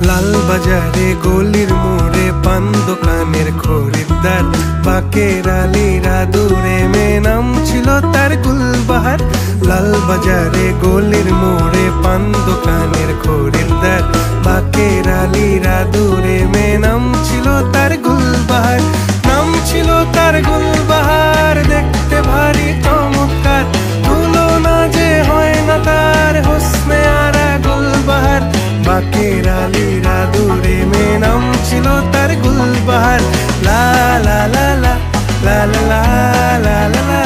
লাল বাজারে গলির মোড়ে পান দোকানের খরিদ্দার, বাকের আলীরা দূরে মেয়ে নাম ছিল তার গুলবাহার। লাল বাজারে গলির মোড়ে পান দোকানের খরিদ্দার, বাকের আলীরা দূরে মেয়ে নাম ছিল তার গুলবাহার। নাম ছিল তার গুলবাহার, দেখতে ভারী চমৎকার, তুলনা যে হয় না তার হোসনে আরা গুলবাহার। বাকের আলীরা দূরে মেয়ে নাম ছিল তার গুলবাহার। লা লা লা লা লা লা লা লা লা।